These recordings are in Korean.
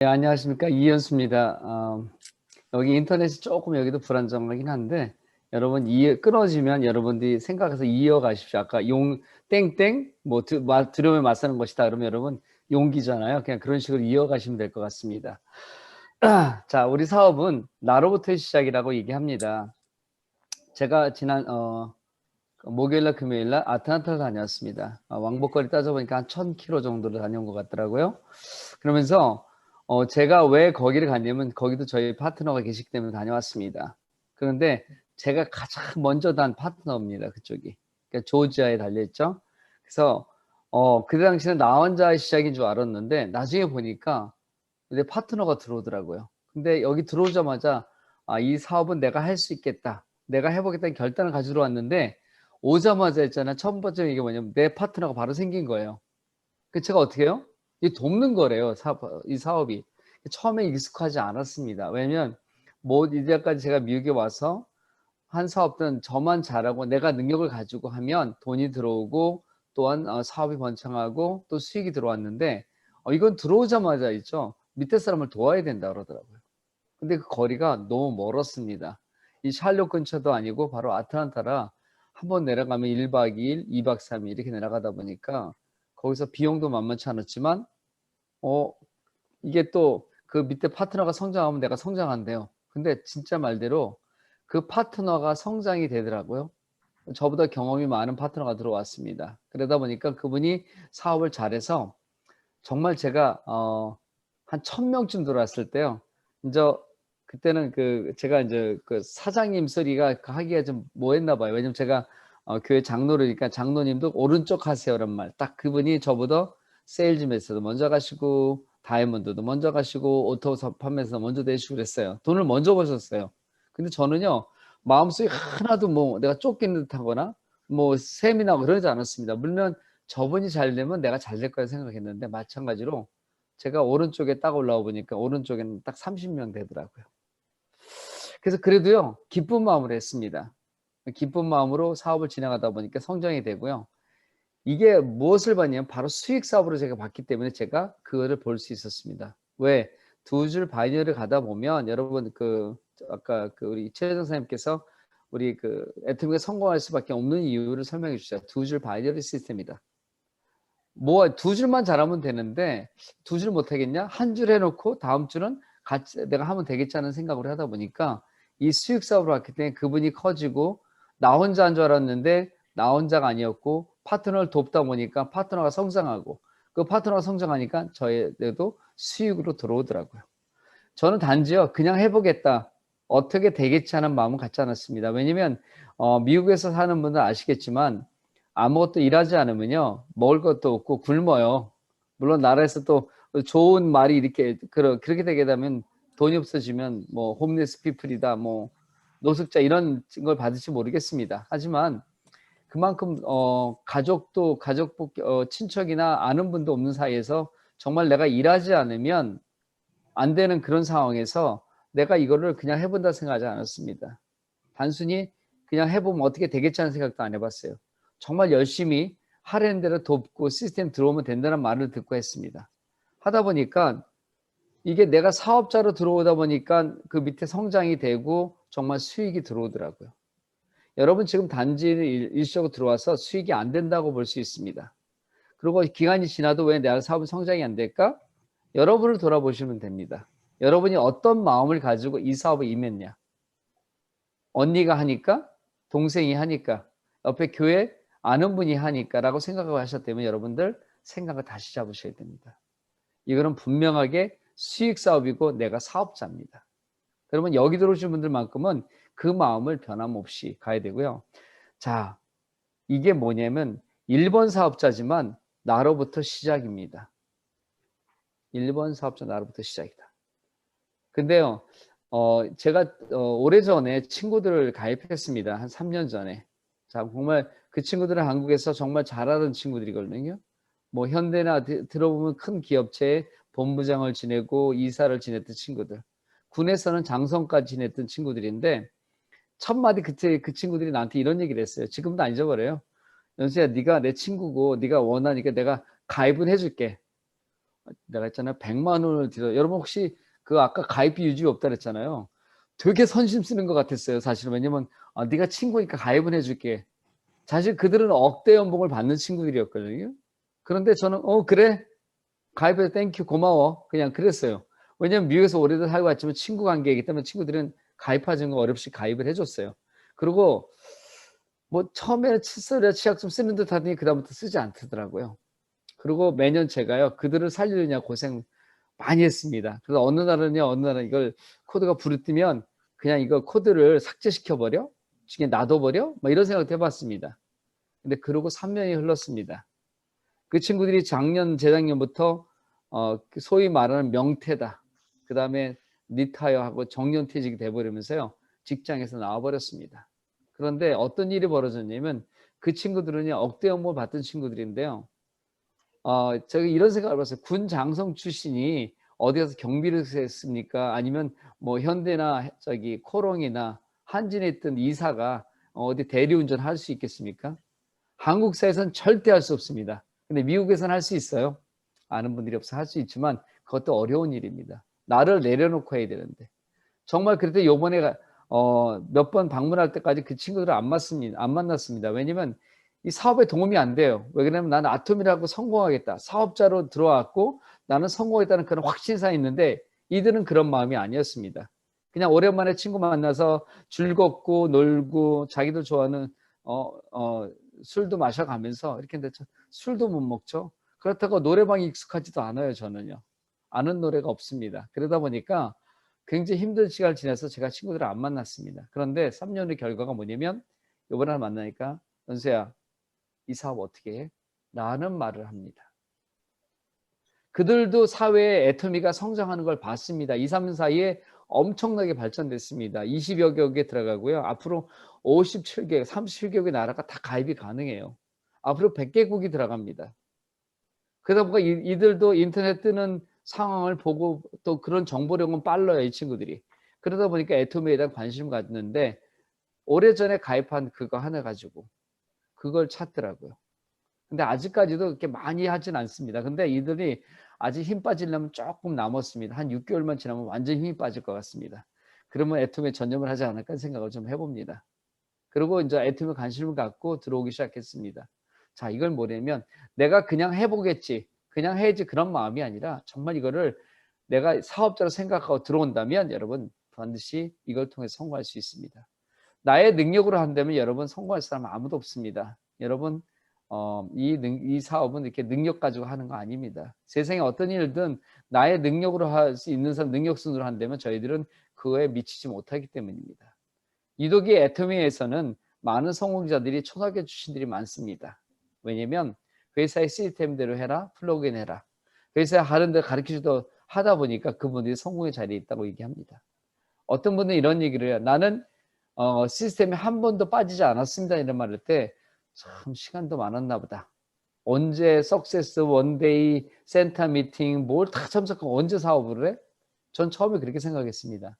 네, 안녕하십니까. 이현수입니다. 여기 인터넷이 조금 여기도 불안정하긴 한데, 여러분, 끊어지면 여러분들이 생각해서 이어가십시오. 아까 땡땡, 두려움에 맞서는 것이다. 그러면 여러분, 용기잖아요. 그냥 그런 식으로 이어가시면 될 것 같습니다. 자, 우리 사업은 나로부터의 시작이라고 얘기합니다. 제가 지난, 목요일날, 금요일날 아틀란타를 다녔습니다. 왕복거리 따져보니까 한 1000km 정도를 다녀온 것 같더라고요. 그러면서 제가 왜 거기를 갔냐면 거기도 저희 파트너가 계시기 때문에 다녀왔습니다. 그런데 제가 가장 먼저 단 파트너입니다. 그쪽이. 그러니까 조지아에 달려있죠. 그래서 그 당시는 나 혼자의 시작인 줄 알았는데 나중에 보니까 내 파트너가 들어오더라고요. 근데 여기 들어오자마자 이 사업은 내가 할 수 있겠다. 내가 해보겠다는 결단을 가지러 왔는데 오자마자 했잖아. 첫 번째 이게 뭐냐면 내 파트너가 바로 생긴 거예요. 그 제가 어떻게 해요? 이 돕는 거래요. 이 사업이. 처음에 익숙하지 않았습니다. 왜냐면 뭐 이제까지 제가 미국에 와서 한 사업들은 저만 잘하고 내가 능력을 가지고 하면 돈이 들어오고 또한 사업이 번창하고 또 수익이 들어왔는데 이건 들어오자마자 있죠. 밑에 사람을 도와야 된다 그러더라고요. 근데 그 거리가 너무 멀었습니다. 이 샬롯 근처도 아니고 바로 아틀란타라 한번 내려가면 1박 2일, 2박 3일 이렇게 내려가다 보니까 거기서 비용도 만만치 않았지만 이게 또 그 밑에 파트너가 성장하면 내가 성장한대요. 근데 진짜 말대로 그 파트너가 성장이 되더라고요. 저보다 경험이 많은 파트너가 들어왔습니다. 그러다 보니까 그분이 사업을 잘해서 정말 제가 한 1000명쯤 들어왔을 때요. 이제 그때는 제가 이제 그 사장님 소리가 하기가 좀 뭐했나 봐요. 왜냐면 제가 교회 장로니까 장로님도 오른쪽 하세요란 말. 딱 그분이 저보다 세일즈에서도 먼저 가시고 다이아몬드도 먼저 가시고 오토 판매에서 먼저 되시고 그랬어요. 돈을 먼저 버셨어요. 근데 저는요 마음속에 하나도 뭐 내가 쫓기는 듯하거나 뭐 셈이 나고 그러지 않았습니다. 물론 저분이 잘 되면 내가 잘 될 거라 생각했는데 마찬가지로 제가 오른쪽에 딱 올라와 보니까 오른쪽에는 딱 30명 되더라고요. 그래서 그래도요 기쁜 마음으로 했습니다. 기쁜 마음으로 사업을 진행하다 보니까 성장이 되고요. 이게 무엇을 봤냐면 바로 수익 사업으로 제가 봤기 때문에 제가 그거를 볼 수 있었습니다. 왜? 두 줄 바이너를 가다 보면 여러분 아까 우리 최혜정 선생님께서 우리 애터미가 성공할 수밖에 없는 이유를 설명해 주셨죠. 두 줄 바이너리 시스템이다. 뭐 두 줄만 잘하면 되는데 두 줄 못하겠냐? 한 줄 해놓고 다음 줄은 같이 내가 하면 되겠지 하는 생각으로 하다 보니까 이 수익 사업으로 왔기 때문에 그분이 커지고 나 혼자 한 줄 알았는데 나 혼자가 아니었고 파트너를 돕다 보니까 파트너가 성장하고 그 파트너가 성장하니까 저희도 수익으로 들어오더라고요. 저는 단지요 그냥 해보겠다 어떻게 되겠지 하는 마음은 갖지 않았습니다. 왜냐면 미국에서 사는 분들 아시겠지만 아무것도 일하지 않으면요 먹을 것도 없고 굶어요. 물론 나라에서 또 좋은 말이 이렇게 그렇게 되게 되면 돈이 없어지면 뭐 홈리스 피플이다 뭐 노숙자 이런 걸 받을지 모르겠습니다. 하지만 그만큼 친척이나 아는 분도 없는 사이에서 정말 내가 일하지 않으면 안 되는 그런 상황에서 내가 이거를 그냥 해본다 생각하지 않았습니다. 단순히 그냥 해보면 어떻게 되겠지 하는 생각도 안 해봤어요. 정말 열심히 하려는 대로 돕고 시스템 들어오면 된다는 말을 듣고 했습니다. 하다 보니까 이게 내가 사업자로 들어오다 보니까 그 밑에 성장이 되고 정말 수익이 들어오더라고요. 여러분 지금 단지 일시적으로 들어와서 수익이 안 된다고 볼 수 있습니다. 그리고 기간이 지나도 왜 내 사업은 성장이 안 될까? 여러분을 돌아보시면 됩니다. 여러분이 어떤 마음을 가지고 이 사업에 임했냐? 언니가 하니까? 동생이 하니까? 옆에 교회 아는 분이 하니까? 라고 생각을 하셨다면 여러분들 생각을 다시 잡으셔야 됩니다. 이거는 분명하게 수익 사업이고 내가 사업자입니다. 그러면 여기 들어오신 분들만큼은 그 마음을 변함없이 가야 되고요. 자, 이게 뭐냐면 1번 사업자지만 나로부터 시작입니다. 1번 사업자 나로부터 시작이다. 근데요, 제가 오래전에 친구들을 가입했습니다. 한 3년 전에. 자, 정말 그 친구들은 한국에서 정말 잘하는 친구들이거든요. 뭐 현대나 들어보면 큰 기업체에 본부장을 지내고 이사를 지냈던 친구들. 군에서는 장성까지 지냈던 친구들인데 첫 마디 그때 그 친구들이 나한테 이런 얘기를 했어요. 지금도 안 잊어버려요. 연수야, 네가 내 친구고 네가 원하니까 내가 가입은 해줄게. 내가 했잖아요. 100만 원을 들여 여러분 혹시 그 아까 가입비 유지 없다 그랬잖아요. 되게 선심 쓰는 것 같았어요, 사실은. 왜냐면 네가 친구니까 가입은 해 줄게. 사실 그들은 억대 연봉을 받는 친구들이었거든요. 그런데 저는 그래. 가입해 땡큐 고마워. 그냥 그랬어요. 왜냐면 미국에서 오래전 살고 왔지만 친구 관계이기 때문에 친구들은 가입하는 거 어렵이 가입을 해 줬어요. 그리고 뭐 처음에는 칫솔이나 치약 좀 쓰는 듯 하더니 그다음부터 쓰지 않더라고요. 그리고 매년 제가요, 그들을 살리느냐 고생 많이 했습니다. 그래서 어느 날은 이걸 코드가 부르뜨면 그냥 이거 코드를 삭제시켜 버려? 그냥 놔둬 버려? 뭐 이런 생각도 해 봤습니다. 근데 그러고 3년이 흘렀습니다. 그 친구들이 작년, 재작년부터 소위 말하는 명퇴다. 그다음에 리타이어하고 정년퇴직이 돼 버리면서요, 직장에서 나와 버렸습니다. 그런데 어떤 일이 벌어졌냐면 그 친구들은요, 억대 연봉을 받던 친구들인데요. 제가 이런 생각을 해봤어요. 군 장성 출신이 어디 가서 경비를 했습니까? 아니면 뭐 현대나 코롱이나 한진에 있던 이사가 어디 대리운전 할 수 있겠습니까? 한국사에서는 절대 할 수 없습니다. 근데 미국에서는 할 수 있어요. 아는 분들이 없어 할 수 있지만 그것도 어려운 일입니다. 나를 내려놓고 해야 되는데. 정말 그래도 요번에 몇 번 방문할 때까지 그 친구들을 안 만났습니다. 왜냐면 이 사업에 도움이 안 돼요. 왜 그러냐면 나는 아톰이라고 성공하겠다. 사업자로 들어왔고 나는 성공했다는 그런 확신사 있는데 이들은 그런 마음이 아니었습니다. 그냥 오랜만에 친구 만나서 즐겁고 놀고 자기들 좋아하는 술도 마셔가면서 이렇게 했는데 술도 못 먹죠. 그렇다고 노래방이 익숙하지도 않아요, 저는요. 아는 노래가 없습니다. 그러다 보니까 굉장히 힘든 시간을 지내서 제가 친구들을 안 만났습니다. 그런데 3년 의 결과가 뭐냐면 이번에 만나니까 연수야, 이 사업 어떻게 해? 라는 말을 합니다. 그들도 사회에 애터미가 성장하는 걸 봤습니다. 2, 3년 사이에 엄청나게 발전됐습니다. 20여 개 들어가고요. 앞으로 57개, 37개국의 나라가 다 가입이 가능해요. 앞으로 100개국이 들어갑니다. 그러다 보니까 이들도 인터넷 뜨는 상황을 보고 또 그런 정보력은 빨라요, 이 친구들이. 그러다 보니까 애터미에 대한 관심을 갖는데 오래전에 가입한 그거 하나 가지고 그걸 찾더라고요. 근데 아직까지도 그렇게 많이 하진 않습니다. 근데 이들이 아직 힘 빠지려면 조금 남았습니다. 한 6개월만 지나면 완전히 힘이 빠질 것 같습니다. 그러면 애터미에 전념을 하지 않을까 생각을 좀 해봅니다. 그리고 이제 애터미에 관심을 갖고 들어오기 시작했습니다. 자, 이걸 뭐냐면 내가 그냥 해보겠지, 그냥 해야지 그런 마음이 아니라 정말 이거를 내가 사업자로 생각하고 들어온다면 여러분 반드시 이걸 통해 성공할 수 있습니다. 나의 능력으로 한다면 여러분 성공할 사람은 아무도 없습니다. 여러분 이 사업은 이렇게 능력 가지고 하는 거 아닙니다. 세상에 어떤 일든 나의 능력으로 할 수 있는 사람 능력 순으로 한다면 저희들은 그거에 미치지 못하기 때문입니다. 이덕이 애터미에서는 많은 성공자들이 초등학교 출신들이 많습니다. 왜냐면 회사의 시스템대로 해라, 플러그인 해라. 회사에 하는 데 가르치도 하다 보니까 그분들이 성공의 자리에 있다고 얘기합니다. 어떤 분은 이런 얘기를 해요. 나는 시스템에 한 번도 빠지지 않았습니다. 이런 말을 할 때 참 시간도 많았나 보다. 언제 석세스 원데이 센터 미팅 뭘 다 참석하고 언제 사업을 해? 전 처음에 그렇게 생각했습니다.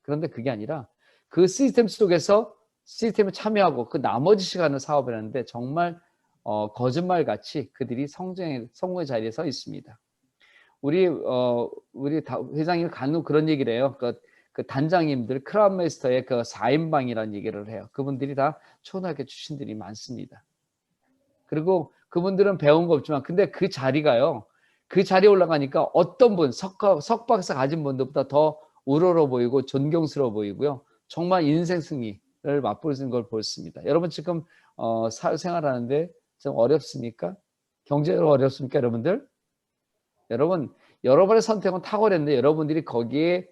그런데 그게 아니라 그 시스템 속에서 시스템에 참여하고 그 나머지 시간을 사업을 하는데 정말 거짓말같이 그들이 성공의 자리에 서 있습니다. 우리 회장님 간혹 그런 얘기를 해요. 그 단장님들 크라운 마스터의 그 4인방이라는 얘기를 해요. 그분들이 다 초등학교 출신들이 많습니다. 그리고 그분들은 배운 거 없지만 근데 그 자리가요. 그 자리에 올라가니까 어떤 분 석박사 가진 분들보다 더 우러러 보이고 존경스러워 보이고요. 정말 인생 승리를 맛보는 걸 보였습니다. 여러분 지금 사회생활하는데 좀 어렵습니까? 경제적으로 어렵습니까, 여러분들? 여러분, 여러분의 선택은 탁월했는데 여러분들이 거기에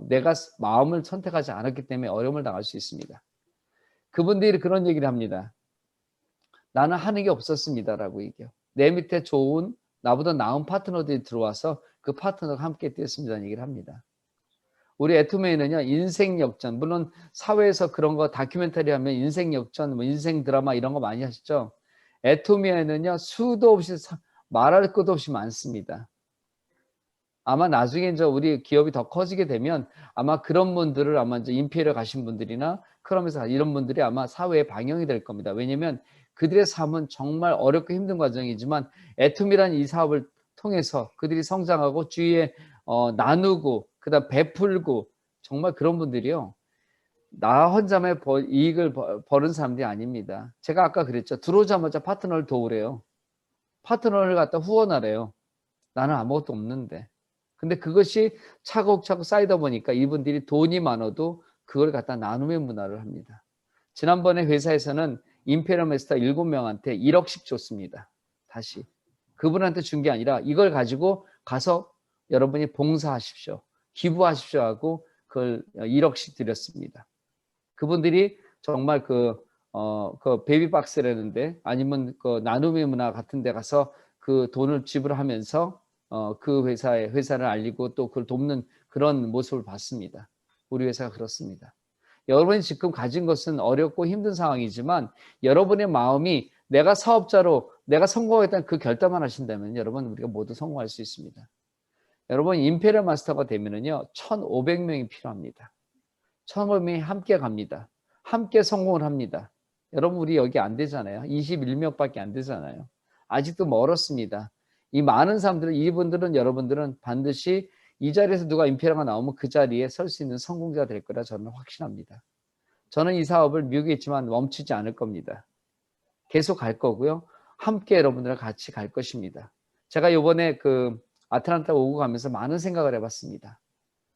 내가 마음을 선택하지 않았기 때문에 어려움을 당할 수 있습니다. 그분들이 그런 얘기를 합니다. 나는 하는 게 없었습니다라고 얘기해요. 내 밑에 좋은 나보다 나은 파트너들이 들어와서 그 파트너가 함께 뛰었습니다라는 얘기를 합니다. 우리 애터미에는요, 인생 역전, 물론 사회에서 그런 거 다큐멘터리 하면 인생 역전, 뭐 인생 드라마 이런 거 많이 하시죠. 애터미에는요, 수도 없이 말할 것도 없이 많습니다. 아마 나중에 이제 우리 기업이 더 커지게 되면 아마 그런 분들을 아마 이제 인피리어 가신 분들이나 크럼에서 이런 분들이 아마 사회에 방영이 될 겁니다. 왜냐면 그들의 삶은 정말 어렵고 힘든 과정이지만 애톰이라는 이 사업을 통해서 그들이 성장하고 주위에 나누고 그다음 베풀고 정말 그런 분들이요. 나 혼자만 이익을 버는 사람들이 아닙니다. 제가 아까 그랬죠. 들어오자마자 파트너를 도우래요. 파트너를 갖다 후원하래요. 나는 아무것도 없는데. 근데 그것이 차곡차곡 쌓이다 보니까 이분들이 돈이 많아도 그걸 갖다 나눔의 문화를 합니다. 지난번에 회사에서는 임페리얼 마스터 7명한테 1억씩 줬습니다. 다시. 그분한테 준 게 아니라 이걸 가지고 가서 여러분이 봉사하십시오. 기부하십시오 하고 그걸 1억씩 드렸습니다. 그분들이 정말 그 베이비박스라는데 아니면 그 나눔의 문화 같은 데 가서 그 돈을 지불하면서 그 회사를 알리고 또 그걸 돕는 그런 모습을 봤습니다. 우리 회사가 그렇습니다. 여러분이 지금 가진 것은 어렵고 힘든 상황이지만 여러분의 마음이 내가 사업자로 내가 성공하겠다는 그 결단만 하신다면 여러분 우리가 모두 성공할 수 있습니다. 여러분 임페리얼 마스터가 되면은요 1,500명이 필요합니다. 1,500명이 함께 갑니다. 함께 성공을 합니다. 여러분 우리 여기 안 되잖아요. 21명밖에 안 되잖아요. 아직도 멀었습니다. 이 많은 사람들은 이분들은 여러분들은 반드시 이 자리에서 누가 임페리얼가 나오면 그 자리에 설 수 있는 성공자가 될 거라 저는 확신합니다. 저는 이 사업을 미국에 있지만 멈추지 않을 겁니다. 계속 갈 거고요. 함께 여러분들과 같이 갈 것입니다. 제가 이번에 그 아틀란타 오고 가면서 많은 생각을 해봤습니다.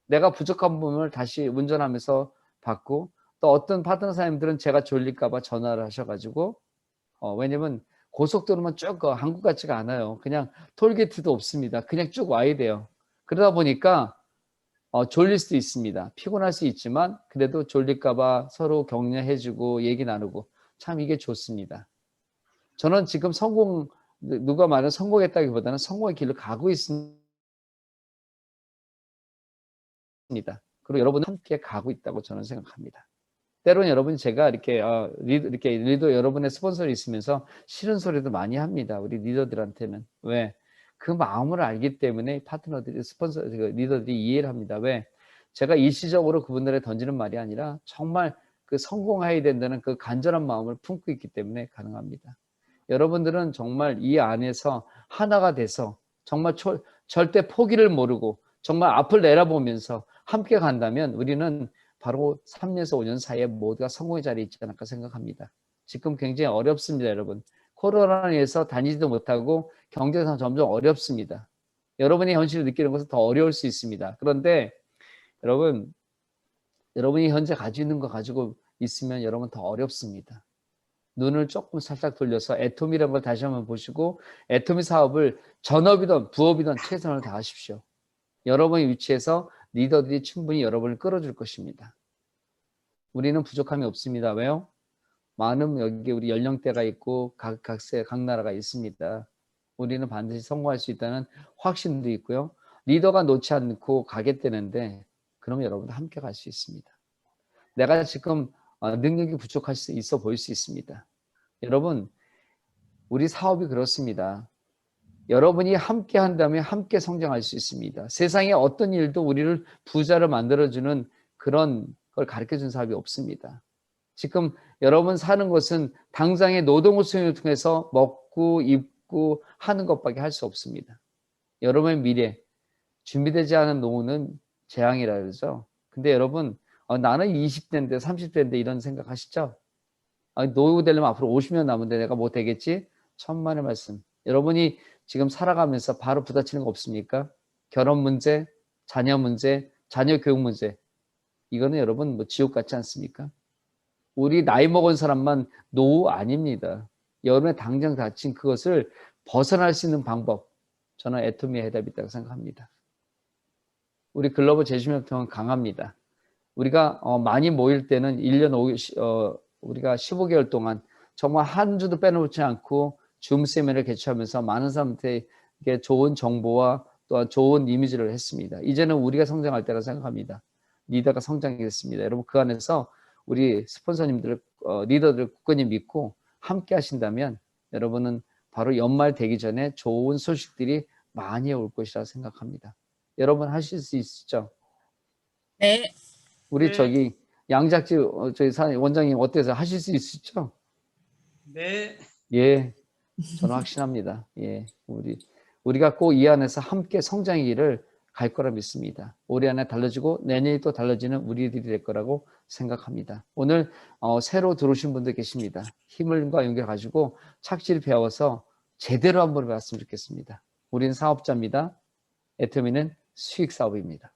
내가 부족한 부분을 다시 운전하면서 받고 또 어떤 파트너 사장님들은 제가 졸릴까 봐 전화를 하셔가지고 왜냐면 고속도로만 쭉 한국 같지가 않아요. 그냥 톨게이트도 없습니다. 그냥 쭉 와야 돼요. 그러다 보니까 졸릴 수도 있습니다. 피곤할 수 있지만 그래도 졸릴까 봐 서로 격려해주고 얘기 나누고 참 이게 좋습니다. 저는 지금 누가 말하는 성공했다기보다는 성공의 길로 가고 있습니다. 그리고 여러분은 함께 가고 있다고 저는 생각합니다. 때로는 여러분 제가 이렇게 리더 여러분의 스폰서를 있으면서 싫은 소리도 많이 합니다. 우리 리더들한테는. 왜? 그 마음을 알기 때문에 파트너들이 리더들이 이해를 합니다. 왜? 제가 일시적으로 그분들에 던지는 말이 아니라 정말 그 성공해야 된다는 그 간절한 마음을 품고 있기 때문에 가능합니다. 여러분들은 정말 이 안에서 하나가 돼서 정말 절대 포기를 모르고 정말 앞을 내다보면서 함께 간다면 우리는 바로 3년에서 5년 사이에 모두가 성공의 자리에 있지 않을까 생각합니다. 지금 굉장히 어렵습니다, 여러분. 코로나로 인해서 다니지도 못하고 경제상 점점 어렵습니다. 여러분이 현실을 느끼는 것은 더 어려울 수 있습니다. 그런데 여러분이 현재 가지고 있는 거 가지고 있으면 여러분 더 어렵습니다. 눈을 조금 살짝 돌려서 애토미라는 걸 다시 한번 보시고 애토미 사업을 전업이든 부업이든 최선을 다하십시오. 여러분의 위치에서 리더들이 충분히 여러분을 끌어줄 것입니다. 우리는 부족함이 없습니다. 왜요? 많은 여기 우리 연령대가 있고 각 나라가 있습니다. 우리는 반드시 성공할 수 있다는 확신도 있고요. 리더가 놓지 않고 가겠다는데 그러면 여러분도 함께 갈 수 있습니다. 내가 지금 능력이 부족할 수 있어 보일 수 있습니다. 여러분 우리 사업이 그렇습니다. 여러분이 함께 한다면 함께 성장할 수 있습니다. 세상에 어떤 일도 우리를 부자로 만들어주는 그런 걸 가르쳐준 사업이 없습니다. 지금 여러분 사는 것은 당장의 노동의 수행을 통해서 먹고 입고 하는 것밖에 할 수 없습니다. 여러분의 미래, 준비되지 않은 노후는 재앙이라 그러죠. 근데 여러분 나는 20대인데 30대인데 이런 생각 하시죠? 노후 되려면 앞으로 50년 남은데 내가 뭐 되겠지? 천만의 말씀. 여러분이 지금 살아가면서 바로 부딪히는 거 없습니까? 결혼 문제, 자녀 문제, 자녀 교육 문제. 이거는 여러분 뭐 지옥 같지 않습니까? 우리 나이 먹은 사람만 노후 아닙니다. 여러분의 당장 닥친 그것을 벗어날 수 있는 방법. 저는 애토미의 해답이 있다고 생각합니다. 우리 글로벌 제주협회는 강합니다. 우리가 많이 모일 때는 1년 우리가 15개월 동안 정말 한 주도 빼놓지 않고 줌 세미나를 개최하면서 많은 사람들에게 좋은 정보와 또한 좋은 이미지를 했습니다. 이제는 우리가 성장할 때라 생각합니다. 리더가 성장했습니다. 여러분 그 안에서 우리 스폰서님들, 리더들 굳건히 믿고 함께 하신다면 여러분은 바로 연말 되기 전에 좋은 소식들이 많이 올 것이라 생각합니다. 여러분 하실 수 있죠? 네. 우리 저기 양작지 저희 원장님 어때서 하실 수 있죠? 네. 예, 저는 확신합니다. 예, 우리 우리가 꼭 이 안에서 함께 성장의 길을 갈 거라 믿습니다. 올해 안에 달라지고 내년이 또 달라지는 우리들이 될 거라고 생각합니다. 오늘 새로 들어오신 분들 계십니다. 힘과 용기를 가지고 착실히 배워서 제대로 한번 배웠으면 좋겠습니다. 우리는 사업자입니다. 애터미는 수익 사업입니다.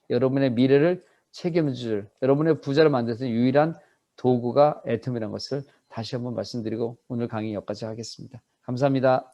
여러분의 미래를 책임질, 여러분의 부자를 만드는 유일한 도구가 애터미라는 것을 다시 한번 말씀드리고 오늘 강의 여기까지 하겠습니다. 감사합니다.